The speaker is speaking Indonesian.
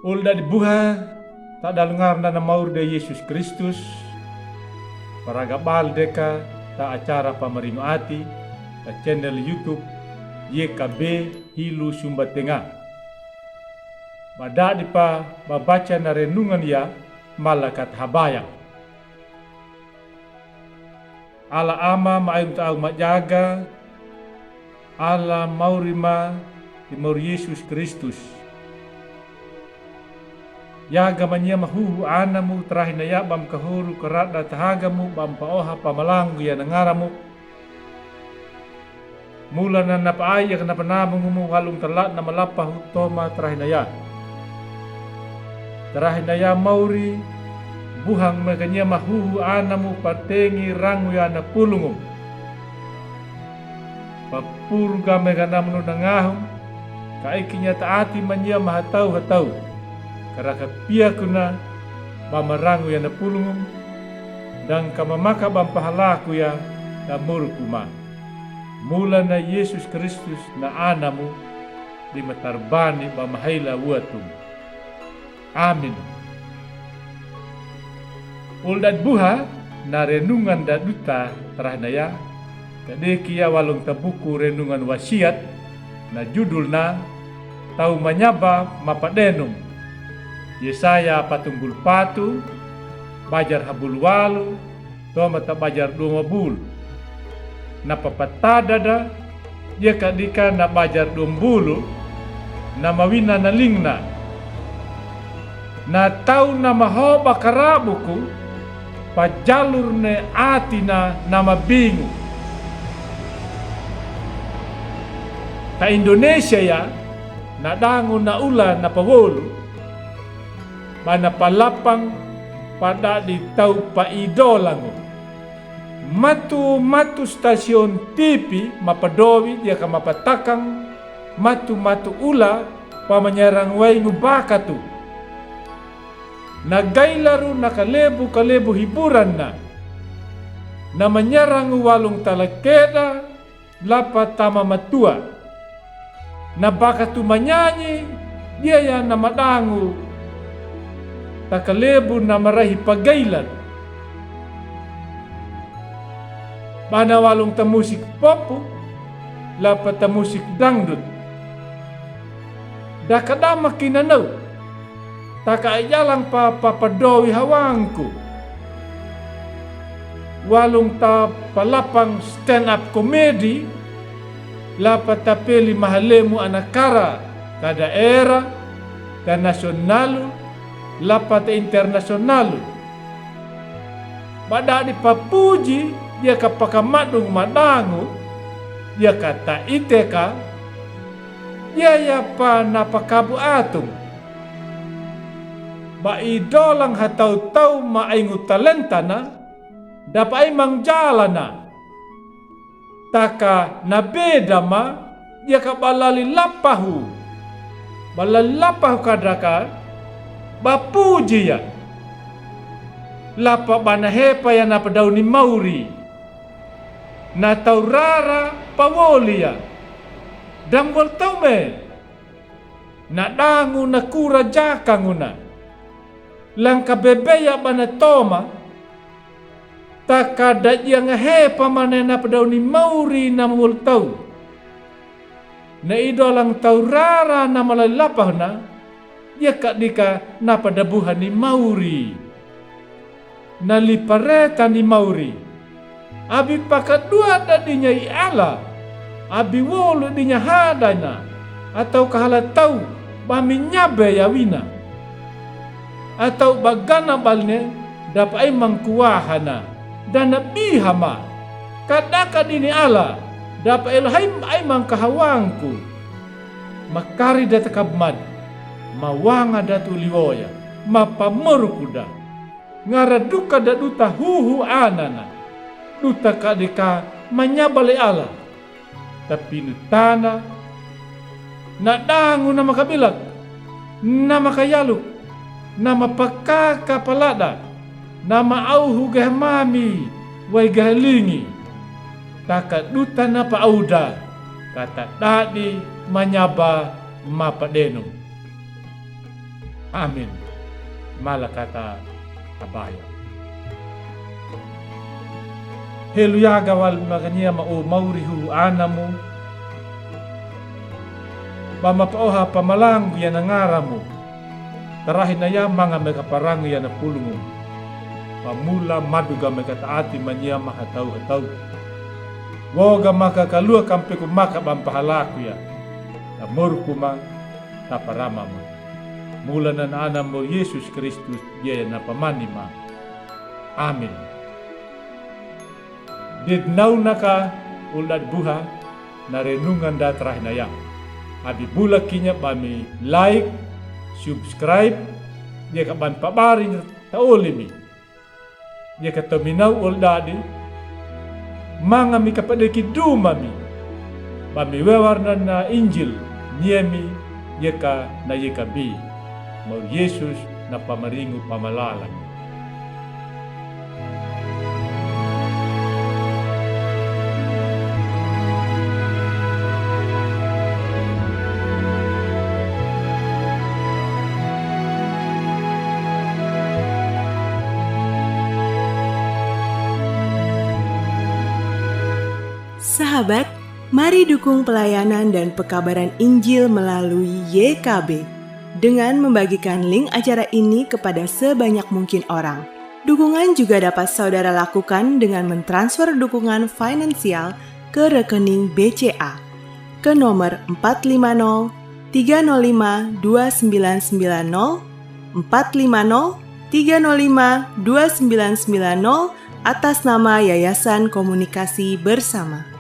Ulda dibuha tak dalungar na maur de Yesus Kristus paraga bal deka ta acara pamerino ati ta channel YouTube YKB Hilu Sumba Tengah. Bada dipa babaca na renungan ya malakat habayang. Ala ama maayong taong majaga, ala maurima timur Yesus Kristus. Yaga manya mahuhu anamu terahinaya bam kahuru kerada tahagamu bam paoha pamalangu ya nangaramu. Mula na napaaya ka napanamang walong talat na malapahu toma terahinaya. Terahinaya mauri buhang maganya mahuhu anamu patengi rangu ya na pulungum. Papurga meganam no nangahum kaikinya taati manya mahatau-hatau. Karaka pia kuna bamarangu ya na pulungum dan kamamaka bampahalaku ya na murukuma. Mula na Yesus Kristus na anamu di matarbani bamahayla watum. Amin. Uldad buha na renungan daduta terahnaya kadekia walong tabuku renungan wasiat na judul na tau manyaba mapadenum. Yesaya patunggul patu bajar habul walu toma ta bajar dua bul na papatadada dia kadika na bajar dombulu na mawina na lingna na tau na mahoba karabuku pajalur ne atina nama bingu ta Indonesia ya na dangu na ula na pawolu mana palapang pada di tau paidolango matu stasiun TV mapadowi dia ka mapatakang matu ula pamanyarang way ngubakatu nagailaru nakalebu hiburan na manyarang walong talakeda lapa tama matua na bakatu manyanyi dia ya na madangu takalebu na marahi pagailan. Mana walong tamusik popu, lapat tamusik dangdut. Dakadama kinanaw, takaiyalang papadowi hawangku. Walong ta palapang stand up comedy, lapat tapeli mahalemu anakara kada era dan nasionalu lapat internasional. Bada di papuji dia kapakamadung madangu dia kata iteka dia ya pa napakabu atung ba idolang hatau-tau maaingu talenta na dapat imang jalana taka nabeda ma dia kabalali lapahu kadaka bapuji ya lapa banahepa ya napadaw ni mauri na taurara pawoli ya dambol taume na dangu na kura jakanguna langka bebeya banatoma takada yang hepa mana napadaw ni mauri na multau na idolang taurara na malalapah na ya kadika napadabuhan ni mauri nalipareta ni mauri abi pakadua dadinya iala abi wolo dinya hadana atau kahalatau baminyabe ya wina atau bagana balne dapat mangkuahana dan bihama kadaka dini ala dapat elhaim aimang kahawangku makari datakabmad mawanga datu liwoya mapamerukuda ngaraduka daduta huhu anana duta kadika manyabale ala tapi nutana nadangu nama kabilag nama kayaluk nama pakakapalada nama auhu gahmami way gahalingi takaduta na paauda kata dadi manyaba mapadenong. Amin. Malakata abaya. Heluya gawal magania maurihu anamu. Pamapaoha pamalang yan ngaramu. Tarahin na ya mga mekaparang yan na pulungu. Pamula maduga mekataati manya mahataw-hataw. Woga makakalua kampe kumaka bampahalaku ya. Amor kuma taparama ma. Mula na naanam mo Yesus Kristus dia na pamanima. Amin. Didnaw na ka ulad buha na renungan da trahinaya. Abi bulak kinya bami like, subscribe, dia kaban pabarin taolimi. Dia kataminaw uldadi, mga mi kapadeki dumami. Bami wewarna na Injil, niemi yeka na yekabi. Mau Yesus na pamaringu pamalalan. Sahabat, mari dukung pelayanan dan pekabaran Injil melalui YKB dengan membagikan link acara ini kepada sebanyak mungkin orang. Dukungan juga dapat saudara lakukan dengan mentransfer dukungan finansial ke rekening BCA ke nomor 450 305 2990 450 305 2990 atas nama Yayasan Komunikasi Bersama.